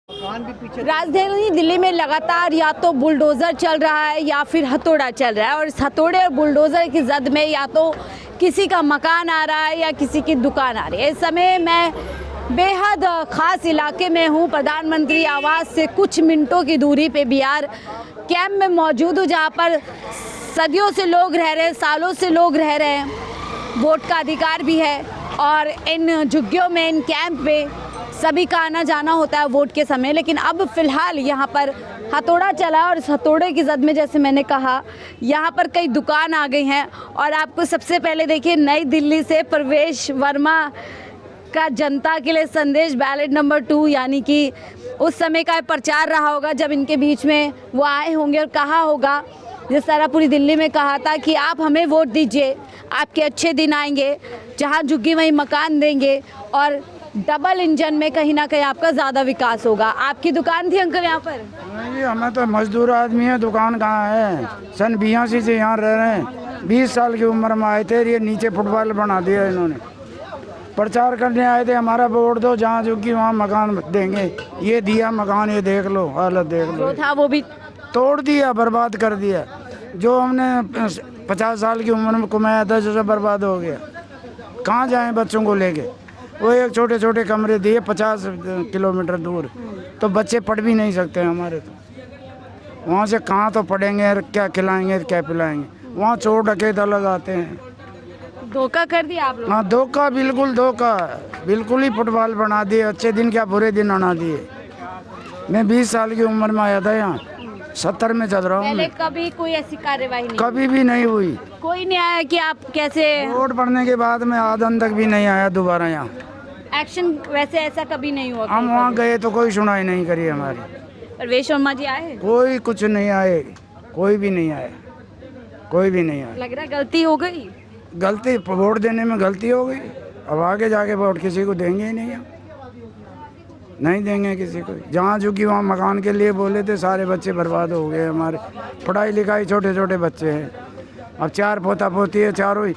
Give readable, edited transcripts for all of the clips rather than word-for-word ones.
राजधानी दिल्ली में लगातार या तो बुलडोज़र चल रहा है या फिर हथौड़ा चल रहा है और इस हथौड़े और बुलडोज़र की जद में या तो किसी का मकान आ रहा है या किसी की दुकान आ रही है। इस समय मैं बेहद ख़ास इलाके में हूँ। प्रधानमंत्री आवास से कुछ मिनटों की दूरी पे बिहार कैंप में मौजूद हूँ, जहाँ पर सदियों से लोग रह रहे हैं, सालों से लोग रह रहे हैं। वोट का अधिकार भी है और इन झुग्गियों में, इन कैंप में सभी का आना जाना होता है वोट के समय। लेकिन अब फ़िलहाल यहाँ पर हथौड़ा चला और इस हथौड़े की जद में, जैसे मैंने कहा, यहाँ पर कई दुकान आ गई हैं। और आपको सबसे पहले देखिए, नई दिल्ली से प्रवेश वर्मा का जनता के लिए संदेश, बैलेट नंबर 2, यानी कि उस समय का प्रचार रहा होगा जब इनके बीच में वो आए होंगे और कहा होगा, जिस तरह पूरी दिल्ली में कहा था कि आप हमें वोट दीजिए, आपके अच्छे दिन आएंगे, जहाँ झुग्गी वहीं मकान देंगे और डबल इंजन में कहीं ना कहीं आपका ज़्यादा विकास होगा। आपकी दुकान थी अंकल यहाँ पर? नहीं, हमें तो मजदूर आदमी है, दुकान कहाँ है। सन 82 से यहाँ रह रहे हैं। 20 साल की उम्र में आए थे, ये नीचे फुटबॉल बना दिया इन्होंने। प्रचार करने आए थे, हमारा वोट दो, जहाँ झुग्गी वहाँ मकान देंगे। ये दिया मकान, ये देख लो, हालत देख लो। जो था वो भी तोड़ दिया, बर्बाद कर दिया। जो हमने 50 साल की उम्र में कमाया था, जो सब बर्बाद हो गया। कहाँ जाएं बच्चों को लेके? वो एक छोटे छोटे कमरे दिए 50 किलोमीटर दूर, तो बच्चे पढ़ भी नहीं सकते हमारे। तो वहाँ से कहाँ तो पढ़ेंगे, क्या खिलाएंगे, क्या पिलाएंगे। वहाँ चोर डकैत अलग आते हैं। धोखा कर दिया आप लोग? हाँ, धोखा, बिल्कुल धोखा, बिल्कुल ही फुटबॉल बना दिए। अच्छे दिन क्या बुरे दिन बना दिए। मैं 20 साल की उम्र में आया था यहाँ, 70 में चल रहा हूँ। पहले कभी कोई ऐसी कार्यवाही नहीं? कभी भी नहीं हुई। कोई नहीं आया कि आप कैसे? वोट पड़ने के बाद में आधन तक भी नहीं आया दोबारा यहाँ। एक्शन वैसे ऐसा कभी नहीं हुआ? हम वहाँ गए तो कोई सुनाई नहीं करी हमारी। प्रवेश वर्मा जी आए? कोई कुछ नहीं आए, कोई भी नहीं आया, कोई भी नहीं आया। लग रहा है गलती हो गई। गलती, वोट देने में गलती हो गई। अब आगे जाके वोट किसी को देंगे ही नहीं, हम नहीं देंगे किसी को। जहाँ झुकी वहाँ मकान के लिए बोले थे, सारे बच्चे बर्बाद हो गए हमारे। पढ़ाई लिखाई, छोटे छोटे बच्चे हैं। अब 4 पोता पोती है, चारों ही।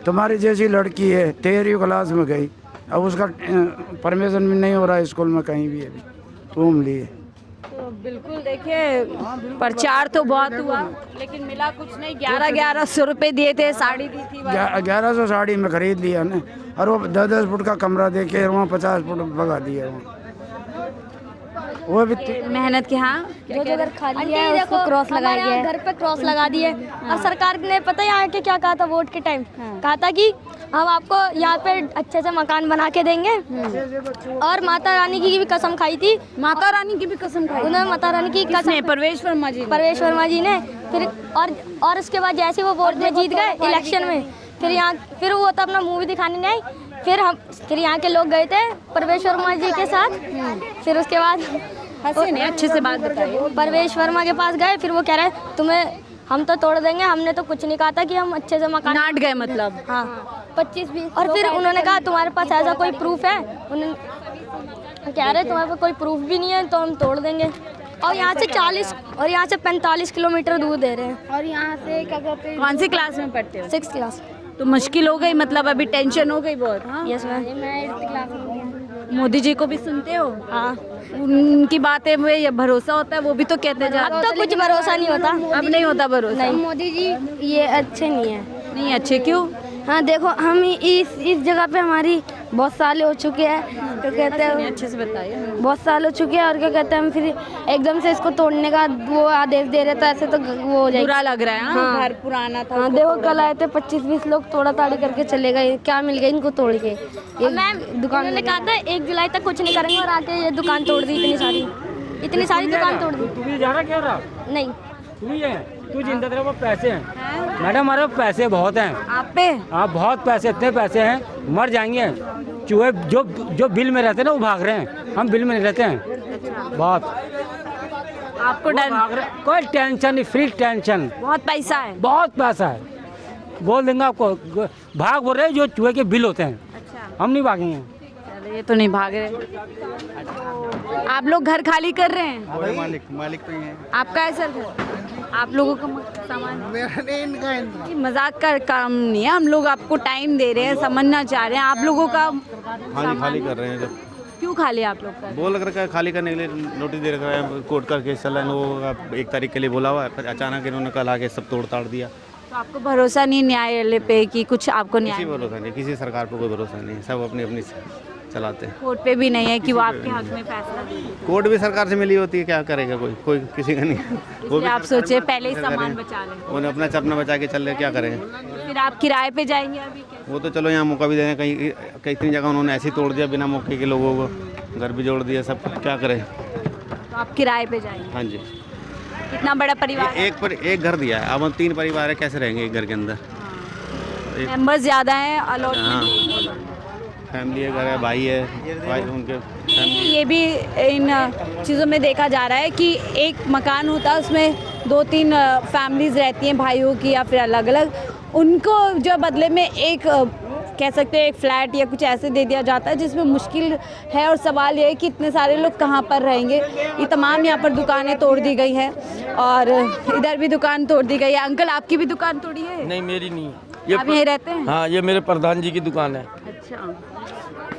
तुम्हारी जैसी लड़की है, 13वीं क्लास में गई, अब उसका परमिशन भी नहीं हो रहा है स्कूल में कहीं भी। अभी घूम लिए। तो बिल्कुल देखिए, प्रचार तो बहुत हुआ लेकिन मिला कुछ नहीं। 1100 रुपये दिए थे, साड़ी दी थी। 1100 साड़ी में खरीद लिया ना। और वो 10-10 फुट का कमरा देके वहाँ 50 फुट भगा दिया वहाँ। वो भी मेहनत के। हाँ, जो घर खाली है उसको क्रॉस लगाया गया है। घर पे क्रॉस लगा दिए। और सरकार ने पता है आके क्या कहा था वोट के टाइम? कहा था कि हम आपको यहाँ पे अच्छे से मकान बना के देंगे। और माता रानी की भी कसम खाई थी। माता रानी की भी कसम खाई? उन्होंने माता रानी की कसम, प्रवेश वर्मा जी ने। फिर और उसके बाद जैसे वो वोट में जीत गए इलेक्शन में, फिर वो तो अपना मुँह भी दिखाने नहीं आई। फिर यहाँ के लोग गए थे प्रवेश वर्मा जी के साथ। फिर उसके बाद अच्छे से बात बताइए। प्रवेश वर्मा के पास गए, फिर वो कह रहे तुम्हें हम तो तोड़ देंगे, हमने तो कुछ नहीं कहा था कि हम अच्छे से मकान। नाट गए मतलब? हाँ, 25-20। और फिर उन्होंने कहा तुम्हारे पास ऐसा कोई प्रूफ है? उन्होंने कह रहे तुम्हारे पास कोई प्रूफ भी नहीं है तो हम तोड़ देंगे। और यहाँ से 40 और यहाँ से 45 किलोमीटर दूर दे रहे हैं। और यहाँ से क्या कहते हैं? कौन सी क्लास में पढ़ते हो? 6th class. तो मुश्किल हो गई मतलब, अभी टेंशन हो गई बहुत? यस मैम, मैं 8th क्लास में। मोदी जी को भी सुनते हो? हाँ, उनकी बातें में ये भरोसा होता है? वो भी तो कहते हैं। अब तो कुछ भरोसा नहीं होता। अब नहीं होता भरोसा? नहीं, मोदी जी ये अच्छे नहीं है। नहीं अच्छे? क्यों? हाँ देखो, हम इस जगह पे हमारी बहुत साल हो चुके हैं, तो कहते हैं अच्छे से बताइए। बहुत साल हो चुके हैं। और क्या कहते हैं, हम फिर एकदम से इसको तोड़ने का वो आदेश दे रहे थे, ऐसे तो वो हो जाएगा। बुरा लग रहा है। हाँ, घर पुराना था। हाँ देखो, कल आए थे 25-20 लोग, तोड़ा ताड़ी करके चले गए। क्या मिल गया इनको तोड़ के? मैम, दुकान ने कहा था 1 जुलाई तक कुछ नहीं करेंगे, और आके ये दुकान तोड़ दी। इतनी सारी दुकान तोड़ दी। तू भी जा रहा क्या रहा? नहीं, तू ही है, तू चिंता तेरे पास पैसे हैं मैडम, हमारे पास पैसे बहुत हैं। आप पे? हाँ, बहुत पैसे, इतने पैसे हैं मर जाएंगे। चूहे जो बिल में रहते हैं ना वो भाग रहे हैं, हम बिल में नहीं रहते हैं। बहुत आपको डर? भाग रहे, कोई टेंशन नहीं, फ्री टेंशन। बहुत पैसा है? बहुत पैसा है, बोल देंगे आपको। भाग बोल रहे जो चूहे के बिल होते हैं। अच्छा, हम नहीं भागेंगे। ये तो नहीं भाग रहे। आप लोग घर खाली कर रहे हैं? मालिक तो ही है। आपका है सर घर? आप लोगों का सामान? ये मजाक का काम नहीं है, हम लोग आपको टाइम दे रहे हैं, समझना चाह रहे हैं। आप लोगों का खाली कर रहे हैं। क्यों खाली आप लोग कर? बोल कर खाली करने के लिए नोटिस दे रखा है, कोर्ट का केस चल रहा है, वो 1 तारीख के लिए बोला हुआ है, फिर अचानक इन्होंने कल आके सब तोड़ ताड़ दिया। तो आपको भरोसा नहीं न्यायालय पे कि कुछ आपको न्याय? किसी भरोसा नहीं, किसी सरकार पर कोई भरोसा नहीं, सब अपनी अपनी चलाते हैं। कोर्ट पे भी नहीं है कि वो आपके हक में फैसला दे दे। कोर्ट भी सरकार से मिली होती है, क्या करेगा कोई किसी का नहीं। वो इसलिए आप सोचे पहले ही सामान बचा लें। उन्हें अपना चपना बचा के चल रहे, क्या करेंगे। फिर आप किराए पे जाएंगे अभी कैसे? वो तो चलो यहाँ मौका भी दे रहे हैं, कहीं कई जगह उन्होंने ऐसे ही तोड़ दिया बिना मौके के, लोगों को घर भी जोड़ दिया, सब क्या करें। तो आप किराए पे जाएंगे? हाँ जी, कितना बड़ा परिवार है? एक घर दिया है, अब हम 3 परिवार है, कैसे रहेंगे एक घर के अंदर। मेंबर्स ज़्यादा हैं, हाँ, अलॉटमेंट फैमिली है, घर है, भाई है, भाई उनके फैमिली। ये भी इन चीज़ों में देखा जा रहा है कि एक मकान होता है उसमें 2-3 फैमिलीज़ रहती हैं भाइयों की या फिर अलग अलग, उनको जो बदले में एक कह सकते हैं एक फ्लैट या कुछ ऐसे दे दिया जाता है जिसमें मुश्किल है। और सवाल ये है कि इतने सारे लोग कहाँ पर रहेंगे। ये तमाम यहाँ पर दुकानें तोड़ दी गई हैं और इधर भी दुकान तोड़ दी गई है। अंकल आपकी भी दुकान तोड़ी है? नहीं, मेरी नहीं है। आप यहीं रहते हैं? हाँ, ये मेरे प्रधान जी की दुकान है। अच्छा,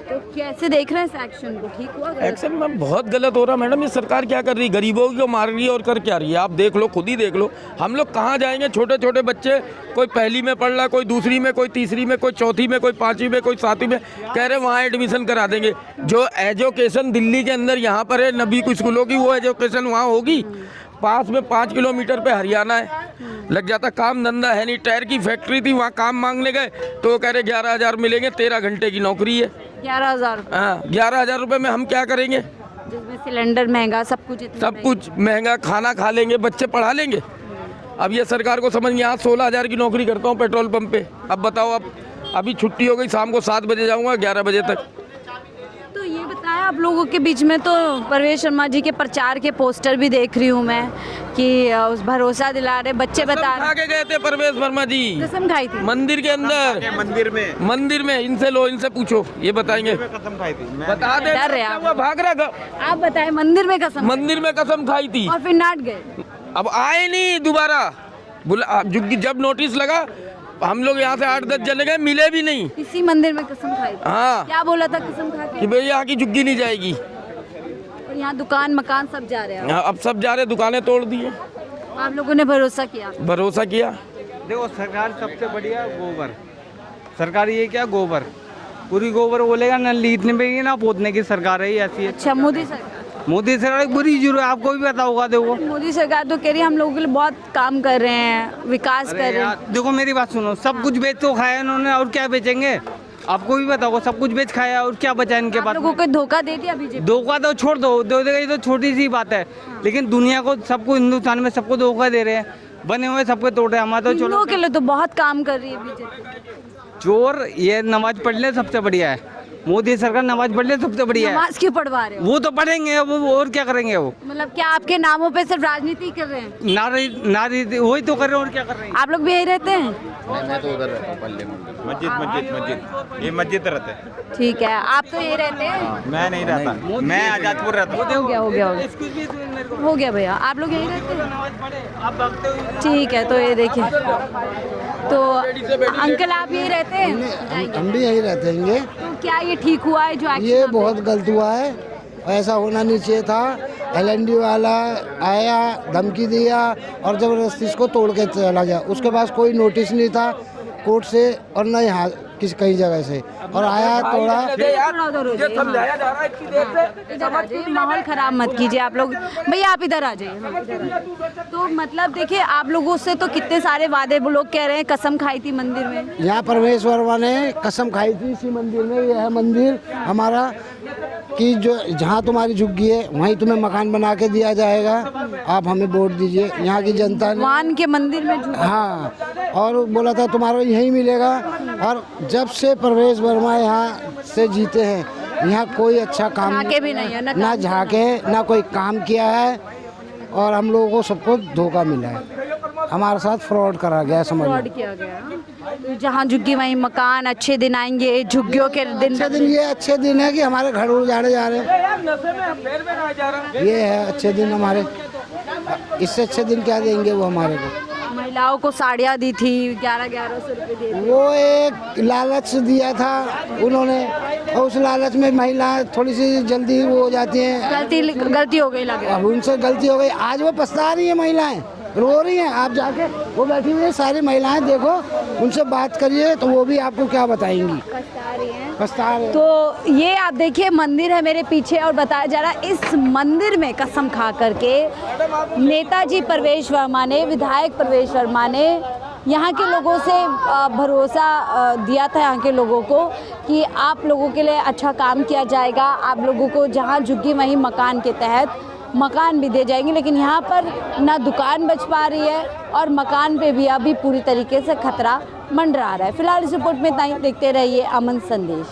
तो कैसे देख रहे हैं इस एक्शन को? ठीक हुआ? एक्शन में बहुत गलत हो रहा मैडम। ये सरकार क्या कर रही है, गरीबों को मार रही है और कर क्या रही है। आप देख लो, खुद ही देख लो। हम लोग कहाँ जाएंगे? छोटे छोटे बच्चे, कोई पहली में पढ़ रहा, कोई दूसरी में, कोई तीसरी में, कोई चौथी में, कोई 5वीं में, कोई 7वीं में, कह रहे वहाँ एडमिशन करा देंगे। जो एजुकेशन दिल्ली के अंदर यहाँ पर है 90 स्कूलों की, वो एजुकेशन वहाँ होगी? पास में 5 किलोमीटर पे हरियाणा है, लग जाता। काम धंधा है नहीं। टायर की फैक्ट्री थी, वहाँ काम मांगने गए तो वो कह रहे 11,000 मिलेंगे, 13 घंटे की नौकरी है। 11,000? हाँ, 11,000 रुपये में हम क्या करेंगे? जिसमें सिलेंडर महंगा, सब कुछ इतना सब कुछ महंगा, खाना खा लेंगे, बच्चे पढ़ा लेंगे। अब ये सरकार को समझ, यहाँ 16,000 की नौकरी करता हूँ पेट्रोल पंप पे। अब बताओ, अब अभी छुट्टी हो गई, शाम को 7 बजे जाऊँगा, 11 बजे तक। तो ये बताया आप लोगों के बीच में तो परवेश शर्मा जी के प्रचार के पोस्टर भी देख रही हूँ मैं कि उस भरोसा दिला रहे, बच्चे बता खा के गए थे परवेश वर्मा जी, कसम खाई थी मंदिर के अंदर, मंदिर में। इनसे लो, इनसे पूछो, ये बताएंगे। बता दे, डर रहे आप। वो भाग रहा। आप बताएं, मंदिर में कसम? मंदिर में कसम खाई थी और फिर नाट गए? अब आए नहीं दोबारा। जब नोटिस लगा, हम लोग यहाँ से 8-10 जने गए, मिले भी नहीं। इसी मंदिर में कसम खाई थी? हाँ। क्या बोला था कसम खा के? कि भाई यहाँ की झुग्गी नहीं जाएगी। और यहाँ दुकान मकान सब जा रहे हैं? हाँ, अब सब जा रहे, दुकानें तोड़ दी है। आप लोगों ने भरोसा किया? भरोसा किया। देखो, सरकार सबसे बढ़िया गोबर, सरकार ये क्या गोबर, पूरी गोबर बोलेगा ना, लीटने पे ना पोतने की सरकार है, ऐसी है। अच्छा, मोदी सरकार? मोदी सरकार बुरी जरूर, आपको भी पता होगा। देखो, मोदी सरकार तो कह रही है हम लोगों के लिए बहुत काम कर रहे हैं, विकास कर रहे हैं। देखो मेरी बात सुनो, सब कुछ बेच तो खाया इन्होंने, और क्या बेचेंगे? आपको भी पता होगा, सब कुछ बेच खाया, और क्या बचा इनके पास? लोगों को धोखा दे दिया बीजेपी? धोखा तो छोड़ दो, दे देगा ये तो छोटी सी बात है, लेकिन दुनिया को, सबको, हिंदुस्तान में सबको धोखा दे रहे हैं, बने हुए सबको तोड़ रहे हैं। हमारा तो हिंदुओं के लिए तो बहुत काम कर रही है बीजेपी। चोर ये नमाज पढ़ ले सबसे बढ़िया है, मोदी सरकार नमाज पढ़ ले सबसे बढ़िया है। नमाज क्यों पढ़वा रहे हो? वो तो पढ़ेंगे, वो और क्या करेंगे? वो मतलब क्या आपके नामों पे सिर्फ राजनीति कर रहे हैं? नारी वही तो कर रहे हैं, और क्या कर रहे हैं? आप लोग भी यही रहते हैं? मैं तो उधर रहता हूँ, पल्ले में। मस्जिद, ये मस्जिद रहता है। ठीक है, आप तो यही रहते हैं? मैं नहीं रहता, मैं आजादपुर रहता हूँ। हो गया हो गया भैया, आप लोग यही रहते हैं? ठीक है, तो ये देखिए, तो अंकल आप यही रहते हैं? हम भी यही रहते हैं। तो क्या ये ठीक हुआ है जो एक्शन? ये बहुत गलत हुआ है, ऐसा होना नहीं चाहिए था। LND वाला आया, धमकी दिया और ज़बरदस्ती इसको तोड़ के चला गया। उसके पास कोई नोटिस नहीं था कोर्ट से और न यहाँ किसी कई जगह से, और आया तोड़ा। माहौल खराब मत कीजिए आप लोग। भैया आप इधर आ जाइए। तो मतलब देखिए, आप लोगों से तो कितने सारे वादे लोग कह रहे हैं, कसम खाई थी मंदिर में। यहाँ परवेश वर्मा ने कसम खाई थी इसी मंदिर में। यह है मंदिर हमारा कि जो जहाँ तुम्हारी झुग्गी है वहीं तुम्हें मकान बना के दिया जाएगा, आप हमें वोट दीजिए। यहाँ की जनता ने भगवान के मंदिर में हाँ, और बोला था तुम्हारा यहीं मिलेगा। और जब से परवेश वर्मा यहाँ से जीते हैं, यहाँ कोई अच्छा काम झाके भी नहीं है, ना झाके, ना कोई काम किया है, और हम लोगों को सबको धोखा मिला है। हमारे साथ फ्रॉड करा गया, समझ फ्रॉड किया गया। तो जहाँ झुग्गी वहीं मकान, अच्छे दिन आएंगे, झुग्गियों के दिन। अच्छे दिन, ये अच्छे दिन है कि हमारे घर उजाड़े जा रहे हैं। ये है अच्छे दिन हमारे, इससे अच्छे दिन क्या देंगे वो हमारे को? महिलाओं को साड़ियाँ दी थी 1100 रुपये दिए थे। वो एक लालच दिया था उन्होंने, और उस लालच में महिलाएं थोड़ी सी जल्दी वो हो जाती हैं। गलती हो गई लग रहा है। अब उनसे गलती हो गई, आज वो पछता रही है, महिलाएं रो रही हैं। आप जाके वो बैठी हुई है सारी महिलाएं, देखो उनसे बात करिए तो वो भी आपको क्या बताएंगी, पछता रही हैं। तो ये आप देखिए मंदिर है मेरे पीछे और बताया जा रहा है इस मंदिर में कसम खा करके नेताजी प्रवेश वर्मा ने, विधायक प्रवेश वर्मा ने यहाँ के लोगों से भरोसा दिया था यहाँ के लोगों को कि आप लोगों के लिए अच्छा काम किया जाएगा, आप लोगों को जहाँ झुग्गी वहीं मकान के तहत मकान भी दे जाएंगे। लेकिन यहाँ पर ना दुकान बच पा रही है और मकान पे भी अभी पूरी तरीके से खतरा मंडरा रहा है। फिलहाल इस रिपोर्ट में इतना ही, देखते रहिए अमन संदेश।